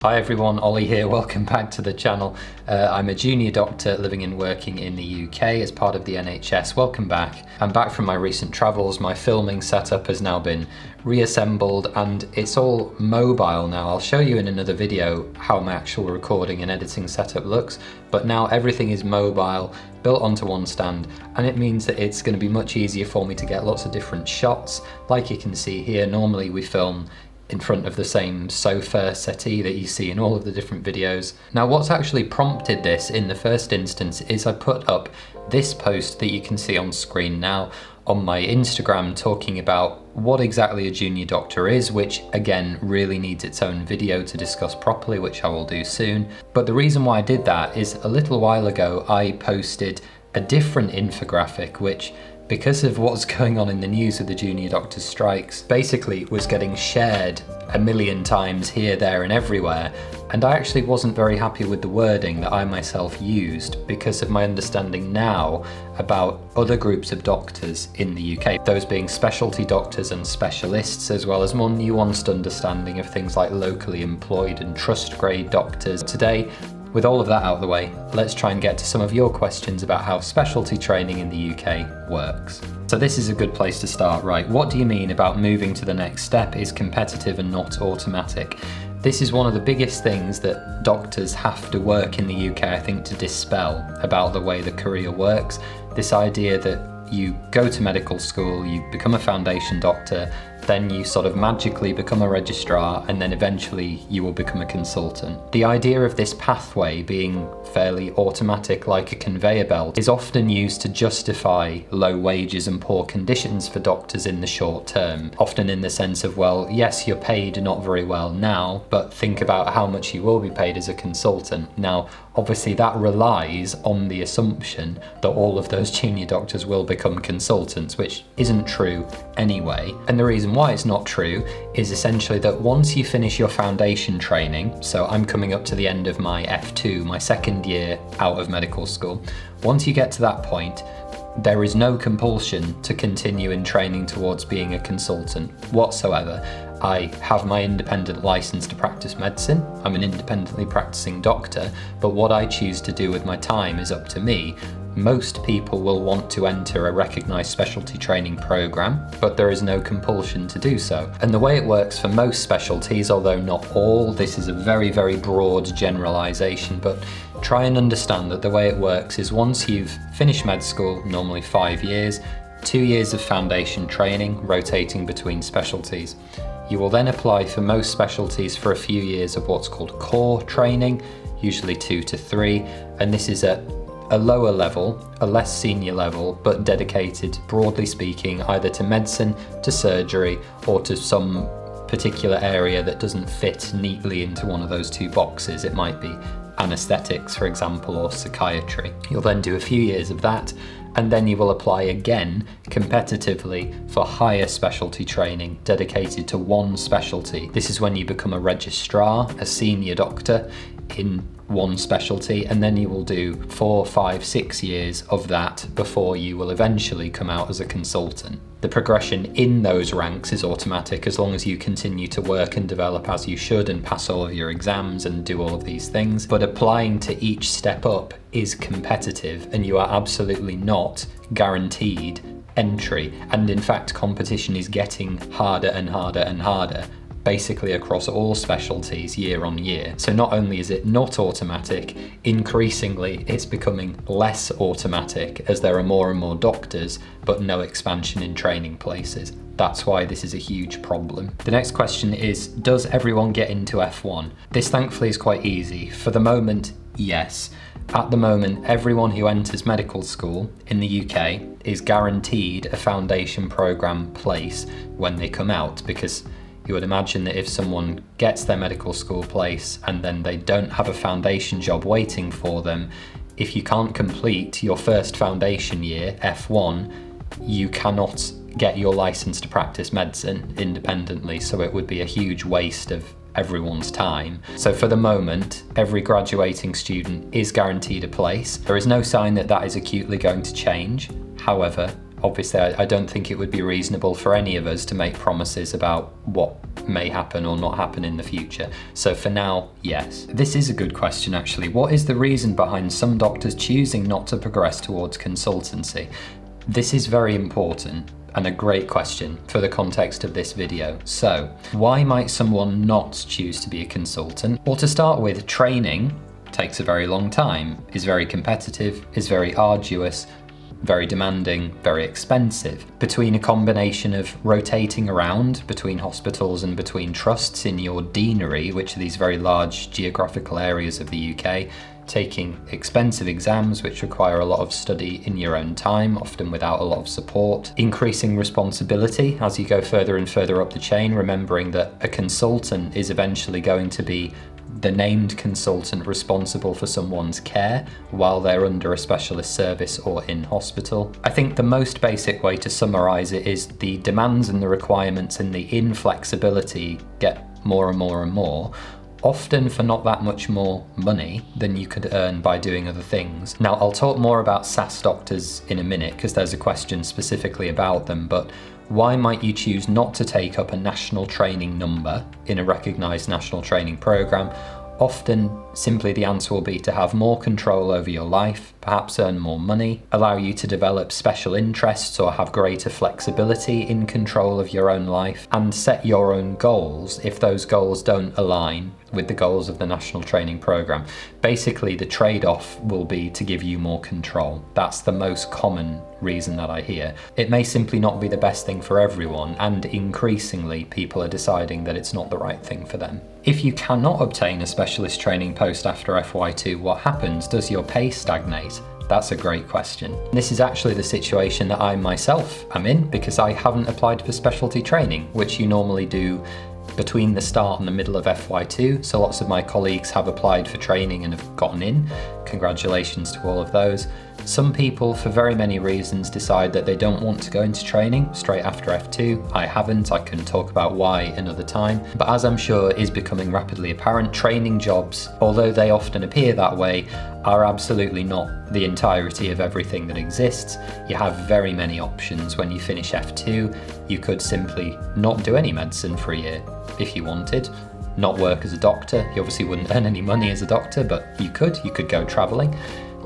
Hi everyone, Ollie here, welcome back to the channel. I'm a junior doctor living and working in the UK as part of the NHS. Welcome back. I'm back from my recent travels. My filming setup has now been reassembled and it's all mobile now. I'll show you in another video how my actual recording and editing setup looks, but now everything is mobile, built onto one stand, and it means that it's going to be much easier for me to get lots of different shots. Like you can see here, normally we film in front of the same sofa settee that you see in all of the different videos. Now what's actually prompted this in the first instance is I put up this post that you can see on screen now on my Instagram talking about what exactly a junior doctor is, which again really needs its own video to discuss properly, which I will do soon. But the reason why I did that is a little while ago I posted a different infographic which, because of what's going on in the news with the junior doctors' strikes, basically was getting shared a million times here, there and everywhere, and I actually wasn't very happy with the wording that I myself used because of my understanding now about other groups of doctors in the UK, those being specialty doctors and specialists, as well as more nuanced understanding of things like locally employed and trust grade doctors. Today, with all of that out of the way, let's try and get to some of your questions about how specialty training in the UK works. So this is a good place to start, right? What do you mean about moving to the next step is competitive and not automatic? This is one of the biggest things that doctors have to work in the UK, I think, to dispel about the way the career works. This idea that you go to medical school, you become a foundation doctor, then you sort of magically become a registrar, and then eventually you will become a consultant. The idea of this pathway being fairly automatic like a conveyor belt is often used to justify low wages and poor conditions for doctors in the short term, often in the sense of, well, yes, you're paid not very well now, but think about how much you will be paid as a consultant. Now, obviously that relies on the assumption that all of those junior doctors will become consultants, which isn't true anyway. And the reason why it's not true is essentially that once you finish your foundation training, so I'm coming up to the end of my F2, my second year out of medical school, once you get to that point, there is no compulsion to continue in training towards being a consultant whatsoever. I have my independent license to practice medicine. I'm an independently practicing doctor, but what I choose to do with my time is up to me. Most people will want to enter a recognised specialty training programme, but there is no compulsion to do so. And the way it works for most specialties, although not all, this is a very, very broad generalisation, but try and understand that the way it works is once you've finished med school, normally 5 years, 2 years of foundation training, rotating between specialties. You will then apply for most specialties for a few years of what's called core training, usually 2 to 3, and this is at a lower level, a less senior level, but dedicated, broadly speaking, either to medicine, to surgery, or to some particular area that doesn't fit neatly into one of those two boxes. It might be anaesthetics, for example, or psychiatry. You'll then do a few years of that, and then you will apply again competitively for higher specialty training dedicated to one specialty. This is when you become a registrar, a senior doctor in one specialty, and then you will do 4, 5, 6 years of that before you will eventually come out as a consultant. The progression in those ranks is automatic as long as you continue to work and develop as you should and pass all of your exams and do all of these things. But applying to each step up is competitive, and you are absolutely not guaranteed entry. And in fact, competition is getting harder and harder and harder, basically across all specialties year on year. So not only is it not automatic, increasingly it's becoming less automatic as there are more and more doctors, but no expansion in training places. That's why this is a huge problem. The next question is, does everyone get into F1? This thankfully is quite easy. For the moment, yes. At the moment, everyone who enters medical school in the UK is guaranteed a foundation programme place when they come out, because you would imagine that if someone gets their medical school place and then they don't have a foundation job waiting for them, if you can't complete your first foundation year, F1, you cannot get your license to practice medicine independently, so it would be a huge waste of everyone's time. So for the moment, every graduating student is guaranteed a place. There is no sign that that is acutely going to change. However, Obviously, I don't think it would be reasonable for any of us to make promises about what may happen or not happen in the future. So for now, yes. This is a good question, actually. What is the reason behind some doctors choosing not to progress towards consultancy? This is very important and a great question for the context of this video. So, why might someone not choose to be a consultant? Well, to start with, training takes a very long time, is very competitive, is very arduous, very demanding, very expensive. Between a combination of rotating around between hospitals and between trusts in your deanery, which are these very large geographical areas of the UK, taking expensive exams which require a lot of study in your own time, often without a lot of support, increasing responsibility as you go further and further up the chain, remembering that a consultant is eventually going to be the named consultant responsible for someone's care while they're under a specialist service or in hospital. I think the most basic way to summarise it is the demands and the requirements and the inflexibility get more and more and more, often for not that much more money than you could earn by doing other things. Now, I'll talk more about SAS doctors in a minute because there's a question specifically about them, but why might you choose not to take up a national training number in a recognised national training programme? Often, simply the answer will be to have more control over your life, perhaps earn more money, allow you to develop special interests or have greater flexibility in control of your own life, and set your own goals if those goals don't align with the goals of the national training programme. Basically, the trade-off will be to give you more control. That's the most common reason that I hear. It may simply not be the best thing for everyone, and increasingly people are deciding that it's not the right thing for them. If you cannot obtain a specialist training post after FY2, what happens? Does your pay stagnate? That's a great question. This is actually the situation that I myself am in because I haven't applied for specialty training, which you normally do between the start and the middle of FY2, so lots of my colleagues have applied for training and have gotten in. Congratulations to all of those. Some people, for very many reasons, decide that they don't want to go into training straight after F2. I haven't, I can talk about why another time. But as I'm sure is becoming rapidly apparent, training jobs, although they often appear that way, are absolutely not the entirety of everything that exists. You have very many options when you finish F2. You could simply not do any medicine for a year if you wanted, not work as a doctor. You obviously wouldn't earn any money as a doctor, but you could go traveling.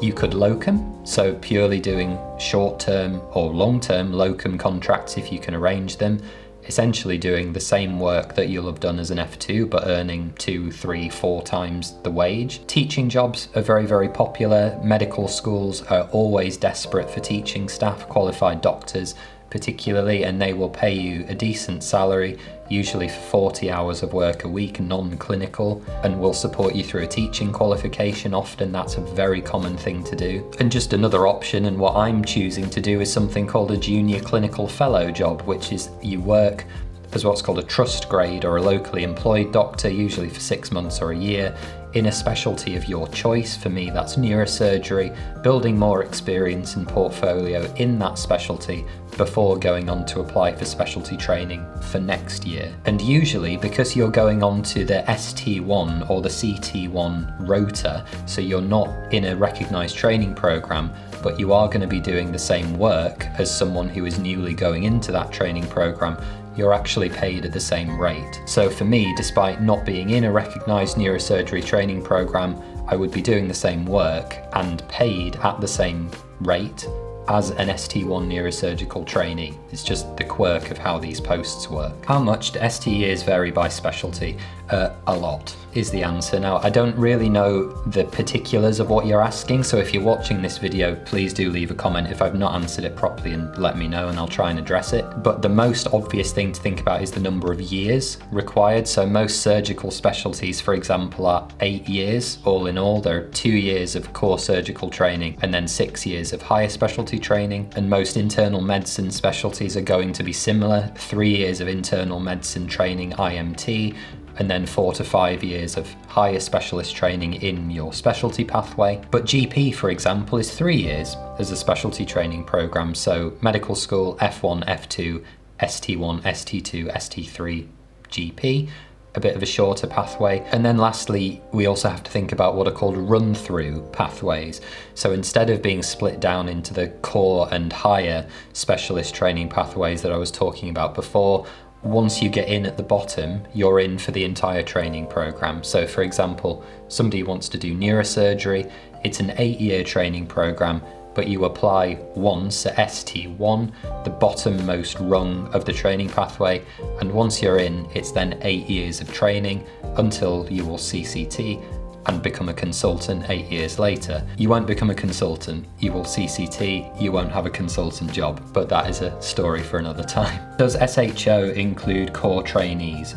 You could locum, so purely doing short-term or long-term locum contracts if you can arrange them, essentially doing the same work that you'll have done as an F2 but earning 2, 3, 4 times the wage. Teaching jobs are very, very popular. Medical schools are always desperate for teaching staff, qualified doctors particularly, and they will pay you a decent salary, usually for 40 hours of work a week, non-clinical, and will support you through a teaching qualification. Often that's a very common thing to do. And just another option, and what I'm choosing to do, is something called a junior clinical fellow job, which is you work as what's called a trust grade or a locally employed doctor, usually for 6 months or a year, in a specialty of your choice. For me, that's neurosurgery, building more experience and portfolio in that specialty before going on to apply for specialty training for next year. And usually, because you're going on to the ST1 or the CT1 rota, so you're not in a recognised training programme, but you are going to be doing the same work as someone who is newly going into that training programme, you're actually paid at the same rate. So for me, despite not being in a recognised neurosurgery training programme, I would be doing the same work and paid at the same rate as an ST1 neurosurgical trainee. It's just the quirk of how these posts work. How much do ST years vary by specialty? A lot is the answer. Now, I don't really know the particulars of what you're asking, so if you're watching this video, please do leave a comment if I've not answered it properly and let me know and I'll try and address it. But the most obvious thing to think about is the number of years required. So most surgical specialties, for example, are 8 years all in all. There are 2 years of core surgical training and then 6 years of higher specialty training. And most internal medicine specialties are going to be similar. 3 years of internal medicine training, IMT, and then 4 to 5 years of higher specialist training in your specialty pathway. But GP, for example, is 3 years as a specialty training programme. So medical school, F1, F2, ST1, ST2, ST3, GP. a bit of a shorter pathway. And then lastly, we also have to think about what are called run-through pathways. So instead of being split down into the core and higher specialist training pathways that I was talking about before, once you get in at the bottom, you're in for the entire training program. So for example, somebody wants to do neurosurgery, it's an 8-year training program, but you apply once at ST1, the bottommost rung of the training pathway, and once you're in, it's then 8 years of training until you will CCT and become a consultant 8 years later. You won't become a consultant, you will CCT, you won't have a consultant job, but that is a story for another time. Does SHO include core trainees?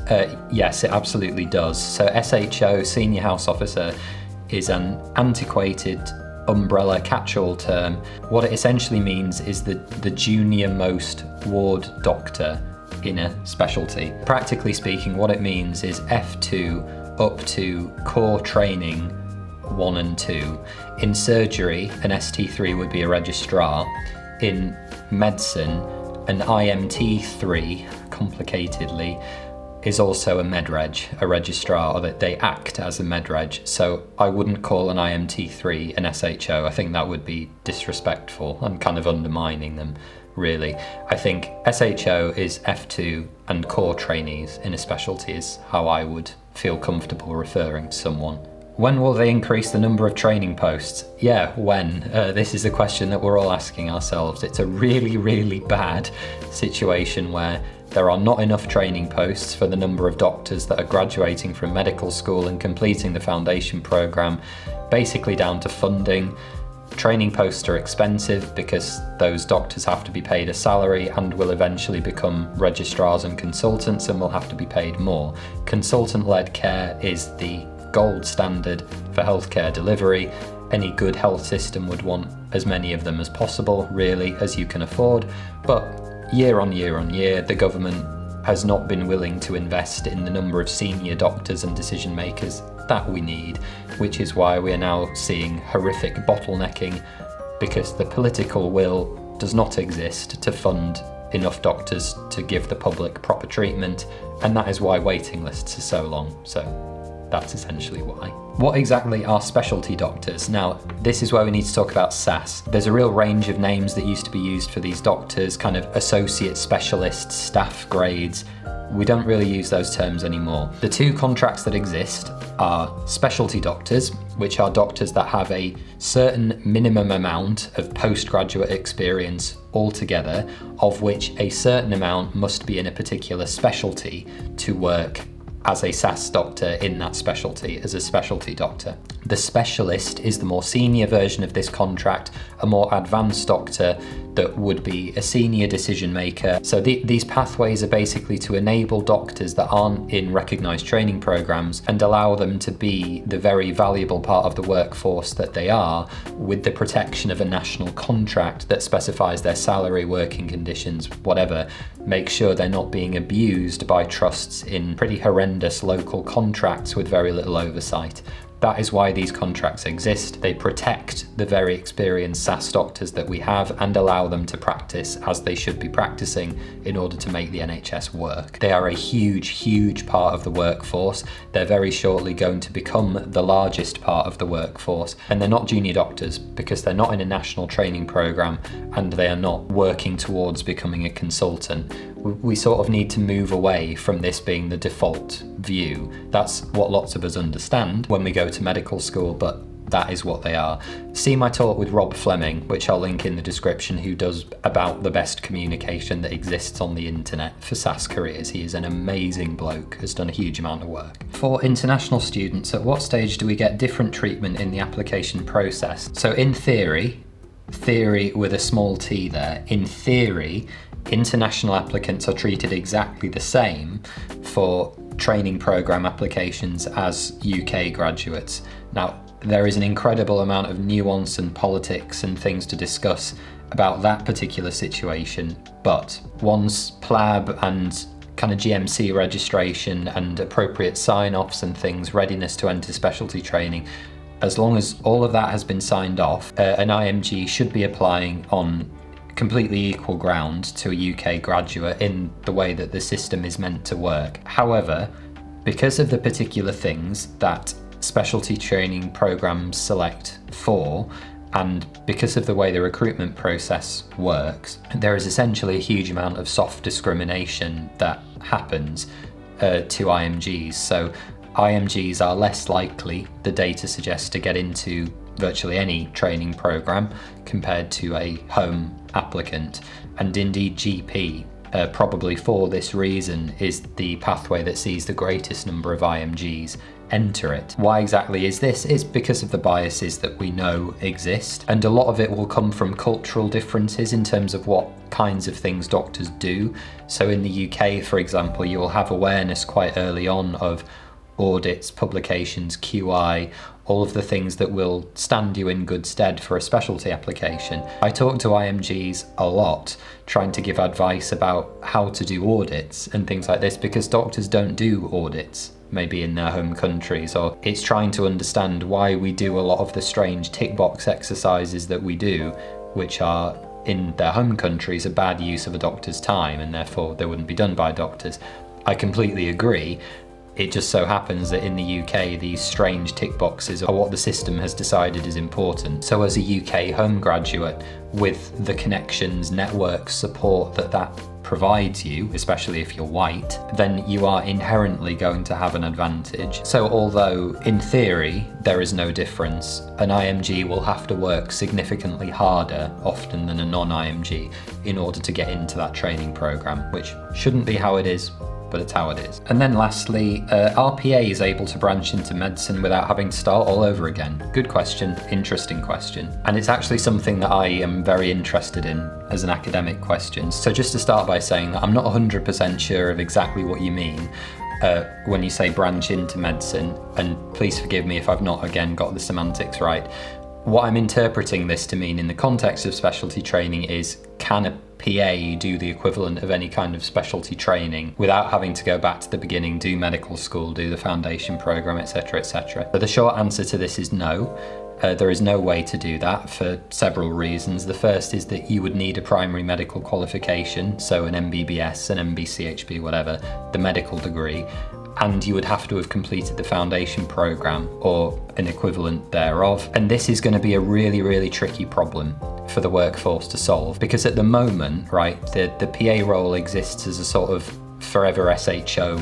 Yes, it absolutely does. So SHO, Senior House Officer, is an antiquated umbrella catch-all term. What it essentially means is the junior most ward doctor in a specialty. Practically speaking, what it means is F2 up to core training 1 and 2. In surgery, an ST3 would be a registrar. In medicine, an IMT3, complicatedly, is also a medreg, a registrar, or that they act as a medreg. So I wouldn't call an IMT3 an SHO. I think that would be disrespectful and kind of undermining them, really. I think SHO is F2 and core trainees in a specialty is how I would feel comfortable referring to someone. When will they increase the number of training posts? Yeah, when? This is a question that we're all asking ourselves. It's a really, really bad situation where there are not enough training posts for the number of doctors that are graduating from medical school and completing the foundation programme, basically down to funding. Training posts are expensive because those doctors have to be paid a salary and will eventually become registrars and consultants and will have to be paid more. Consultant-led care is the gold standard for healthcare delivery. Any good health system would want as many of them as possible, really, as you can afford. But year on year on year, the government has not been willing to invest in the number of senior doctors and decision makers that we need, which is why we are now seeing horrific bottlenecking, because the political will does not exist to fund enough doctors to give the public proper treatment, and that is why waiting lists are so long. So that's essentially why. What exactly are specialty doctors? Now, this is where we need to talk about SAS. There's a real range of names that used to be used for these doctors, kind of associate specialists, staff grades. We don't really use those terms anymore. The two contracts that exist are specialty doctors, which are doctors that have a certain minimum amount of postgraduate experience altogether, of which a certain amount must be in a particular specialty to work as a SAS doctor in that specialty, as a specialty doctor. The specialist is the more senior version of this contract, a more advanced doctor that would be a senior decision maker. So these pathways are basically to enable doctors that aren't in recognised training programs and allow them to be the very valuable part of the workforce that they are, with the protection of a national contract that specifies their salary, working conditions, whatever. Make sure they're not being abused by trusts in pretty horrendous local contracts with very little oversight. That is why these contracts exist. They protect the very experienced SAS doctors that we have and allow them to practice as they should be practicing in order to make the NHS work. They are a huge, huge part of the workforce. They're very shortly going to become the largest part of the workforce. And they're not junior doctors because they're not in a national training programme and they are not working towards becoming a consultant. We sort of need to move away from this being the default view. That's what lots of us understand when we go to medical school, but that is what they are. See my talk with Rob Fleming, which I'll link in the description, who does about the best communication that exists on the internet for SAS careers. He is an amazing bloke, has done a huge amount of work. For international students, at what stage do we get different treatment in the application process? So in theory with a small t there, in theory, international applicants are treated exactly the same for training programme applications as UK graduates. Now, there is an incredible amount of nuance and politics and things to discuss about that particular situation, but once PLAB and kind of GMC registration and appropriate sign-offs and things, readiness to enter specialty training, as long as all of that has been signed off, an IMG should be applying on completely equal ground to a UK graduate in the way that the system is meant to work. However, Because of the particular things that specialty training programs select for, and because of the way the recruitment process works, there is essentially a huge amount of soft discrimination that happens to IMGs. So IMGs are less likely, the data suggests, to get into virtually any training program compared to a home applicant. And indeed GP, probably for this reason, is the pathway that sees the greatest number of IMGs enter it. Why exactly is this? It's because of the biases that we know exist, and a lot of it will come from cultural differences in terms of what kinds of things doctors do. So in the UK, for example, you will have awareness quite early on of audits, publications, QI, all of the things that will stand you in good stead for a specialty application. I talk to IMGs a lot, trying to give advice about how to do audits and things like this, because doctors don't do audits, maybe in their home countries, or it's trying to understand why we do a lot of the strange tick box exercises that we do, which are in their home countries a bad use of a doctor's time, and therefore they wouldn't be done by doctors. I completely agree. It just so happens that in the UK, these strange tick boxes are what the system has decided is important. So as a UK home graduate, with the connections, network, support that provides you, especially if you're white, then you are inherently going to have an advantage. So although in theory there is no difference, an IMG will have to work significantly harder often than a non-IMG in order to get into that training program, which shouldn't be how it is, but it's how it is. And then lastly, are PAs able to branch into medicine without having to start all over again? Good question, interesting question. And it's actually something that I am very interested in as an academic question. So just to start by saying that I'm not 100% sure of exactly what you mean when you say branch into medicine, and please forgive me if I've not again got the semantics right. What I'm interpreting this to mean in the context of specialty training is, can a PA do the equivalent of any kind of specialty training without having to go back to the beginning, do medical school, do the foundation program, etc., etc.? But the short answer to this is no. There is no way to do that for several reasons. The first is that you would need a primary medical qualification, so an MBBS, an MBCHB, whatever, the medical degree, and you would have to have completed the foundation program or an equivalent thereof. And this is going to be a really, really tricky problem for the workforce to solve, because at the moment, right, the PA role exists as a sort of forever SHO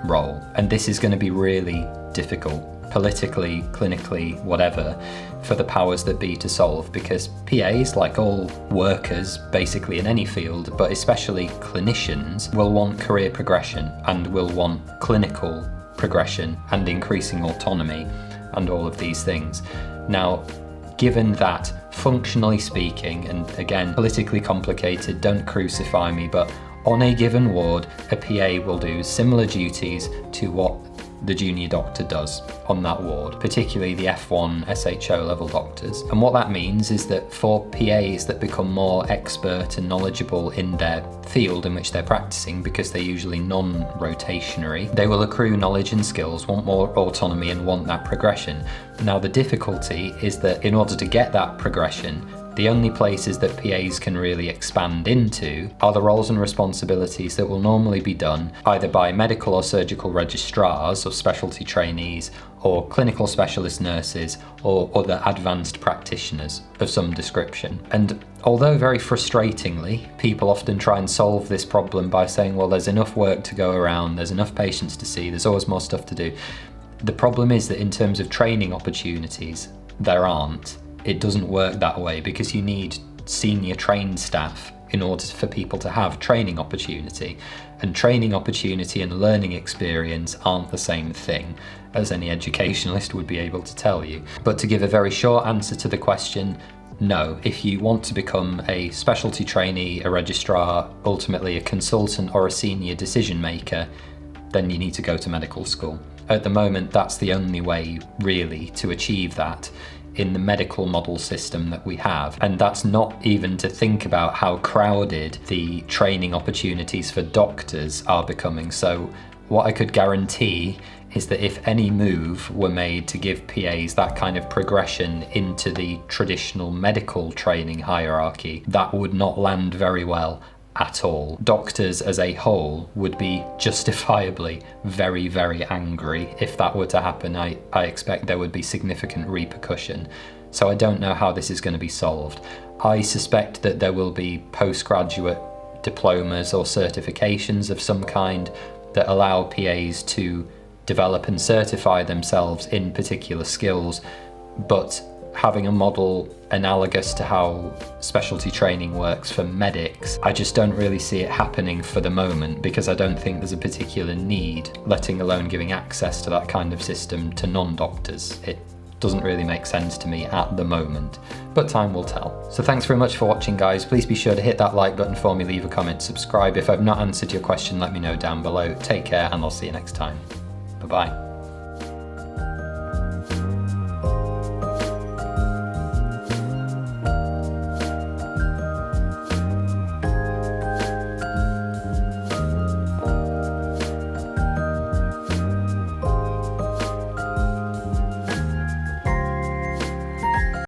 role, and this is going to be really difficult politically, clinically, whatever, for the powers that be to solve, because PAs, like all workers basically in any field, but especially clinicians, will want career progression and will want clinical progression and increasing autonomy and all of these things. Now, given that, functionally speaking, and again, politically complicated, don't crucify me, but on a given ward, a PA will do similar duties to what the junior doctor does on that ward, particularly the F1 SHO level doctors. And what that means is that for PAs that become more expert and knowledgeable in their field in which they're practicing, because they're usually non-rotationary, they will accrue knowledge and skills, want more autonomy and want that progression. Now the difficulty is that in order to get that progression, the only places that PAs can really expand into are the roles and responsibilities that will normally be done either by medical or surgical registrars or specialty trainees or clinical specialist nurses or other advanced practitioners of some description. And although very frustratingly, people often try and solve this problem by saying, well, there's enough work to go around, there's enough patients to see, there's always more stuff to do. The problem is that in terms of training opportunities, there aren't. It doesn't work that way, because you need senior trained staff in order for people to have training opportunity. And training opportunity and learning experience aren't the same thing, as any educationalist would be able to tell you. But to give a very short answer to the question, no. If you want to become a specialty trainee, a registrar, ultimately a consultant or a senior decision maker, then you need to go to medical school. At the moment, that's the only way really to achieve that in the medical model system that we have. And that's not even to think about how crowded the training opportunities for doctors are becoming. So what I could guarantee is that if any move were made to give PAs that kind of progression into the traditional medical training hierarchy, that would not land very well at all. Doctors as a whole would be justifiably very, very angry if that were to happen. I expect there would be significant repercussion. So I don't know how this is going to be solved. I suspect that there will be postgraduate diplomas or certifications of some kind that allow PAs to develop and certify themselves in particular skills, but having a model analogous to how specialty training works for medics, I just don't really see it happening for the moment, because I don't think there's a particular need, letting alone giving access to that kind of system to non-doctors. It doesn't really make sense to me at the moment, but time will tell. So thanks very much for watching, guys. Please be sure to hit that like button for me, leave a comment, subscribe. If I've not answered your question, let me know down below. Take care, and I'll see you next time. Bye-bye.